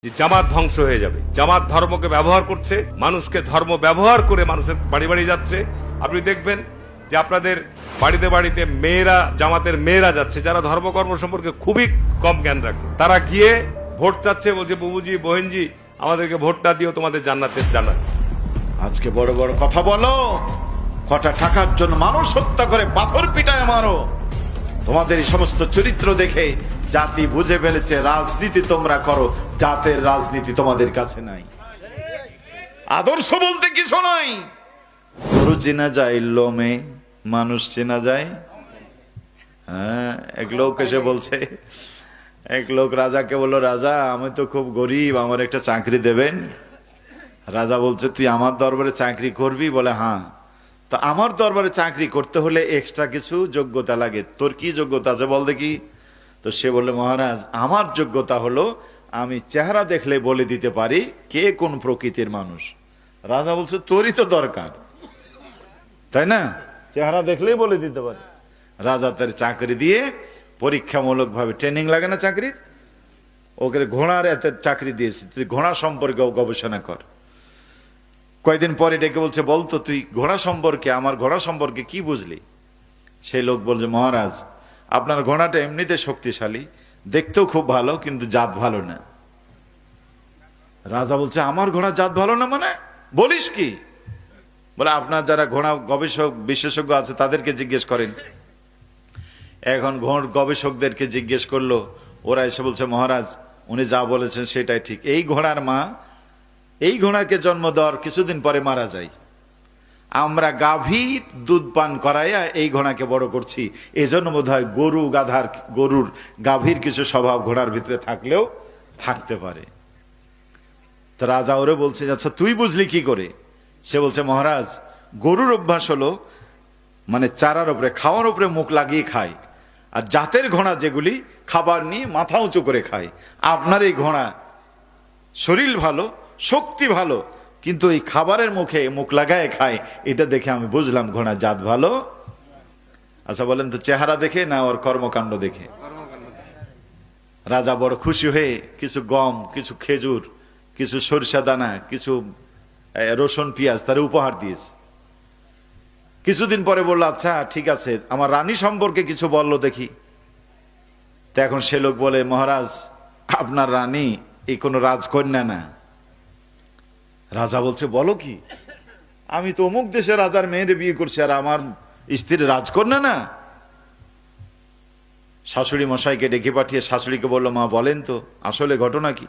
যে জামাত ধ্বংস হয়ে যাবে। জামাত ধর্মকে ব্যবহার করছে, মানুষকে ধর্ম ব্যবহার করে মানুষের বাড়ি বাড়ি যাচ্ছে। আপনি দেখবেন যে আপনাদের বাড়িতে বাড়িতে মেয়েরা, জামাতের মেয়েরা যাচ্ছে, যারা ধর্মকর্ম সম্পর্কে খুবই কম জ্ঞান রাখে। তারা গিয়ে ভোট চাচ্ছে, বলছে বুবুজি বহেনজি আমাদেরকে ভোটটা দিও তোমাদের জান্নাতের জান্নাত। আজকে বড় বড় কথা বলো, কটা টাকার জন্য মানুষ হত্যা করে পাথর পিটায় মারো। তোমাদের এই সমস্ত চরিত্র দেখে জাতি বুঝে ফেলেছে রাজনীতি তোমরা করো, জাতের রাজনীতি তোমাদের কাছে নাই। আদর্শ বলতে কিছু নাই। গরু চেনা যায় লোমে, মানুষ চেনা যায়। হ্যাঁ, এক লোক এসে বলছে, এক লোক রাজাকে বললো, রাজা আমি তো খুব গরিব, আমার একটা চাকরি দেবেন। রাজা বলছে, তুই আমার দরবারে চাকরি করবি? বলে হ্যাঁ। তা আমার দরবারে চাকরি করতে হলে এক্সট্রা কিছু যোগ্যতা লাগে, তোর কি যোগ্যতা আছে বল দেখি। তো সে বললে, মহারাজ আমার যোগ্যতা হলো আমি চেহারা দেখলে বলে দিতে পারি কে কোন প্রকৃতির মানুষ। রাজা বলছে, তোরই তো দরকার, তাই না? চেহারা দেখলেই বলে দিতে পারে। রাজা তার চাকরি দিয়ে পরীক্ষামূলক ভাবে, ট্রেনিং লাগে না চাকরির, ওকে ঘোড়ার এতে চাকরি দিয়েছে, তুই ঘোড়া সম্পর্কে গবেষণা কর। কয়েকদিন পরে ডেকে বলছে, বলতো তুই ঘোড়া সম্পর্কে, আমার ঘোড়া সম্পর্কে কি বুঝলি? সেই লোক বলছে, মহারাজ আপনার ঘোড়াটা এমনিতে শক্তিশালী, দেখতেও খুব ভালো, কিন্তু জাত ভালো না। রাজা বলছে, আমার ঘোড়া জাত ভালো না মানে? বলিস কি? বলে, আপনার যারা ঘোড়া গবেষক বিশেষজ্ঞ আছে তাদেরকে জিজ্ঞেস করেন। এখন গবেষকদেরকে জিজ্ঞেস করলো, ওরা এসে বলছে, মহারাজ উনি যা বলেছেন সেটাই ঠিক। এই ঘোড়ার মা এই ঘোড়াকে জন্ম দেওয়ার কিছুদিন পরে মারা যায়। আমরা গাভীর দুধ পান করাইয়া এই ঘোড়াকে বড় করছি, এই জন্য বোধ হয় গরুর গাভীর কিছু স্বভাব ঘোড়ার ভিতরে থাকলেও থাকতে পারে। তো রাজা ওরে বলছে, আচ্ছা তুই বুঝলি কি করে? সে বলছে, মহারাজ গরুর অভ্যাস হলো মানে চারার উপরে, খাওয়ার উপরে মুখ লাগিয়ে খায়, আর জাতের ঘোড়া যেগুলি খাবার নিয়ে মাথা উঁচু করে খায়। আপনার এই ঘোড়া শরীর ভালো, শক্তি ভালো, কিন্তু এই খাবারের মুখে মুখ লাগায় খায়, এটা দেখে আমি বুঝলাম ঘোড়া জাত ভালো। আচ্ছা বলেন তো, চেহারা দেখে না ওর কর্মকাণ্ড দেখে? রাজা বড় খুশি হয়ে কিছু গম, কিছু খেজুর, কিছু সরিষা দানা, কিছু রসুন পেঁয়াজ তার উপহার দিয়েছে। কিছুদিন পরে বললো, আচ্ছা ঠিক আছে, আমার রানী সম্পর্কে কিছু বললো দেখি। তো এখন সে লোক বলে, মহারাজ আপনার রানী এই কোনো রাজকন্যা না। রাজা বলছে, বলো কি? আমি তো অমুক দেশে রাজার মেয়ের বিয়ে করছি, আর আমার স্ত্রী রাজকন্যা না? শাশুড়ি মশাইকে ডেকে পাঠিয়ে শাশুড়িকে বললো, মা বলেন তো আসলে ঘটনা কি?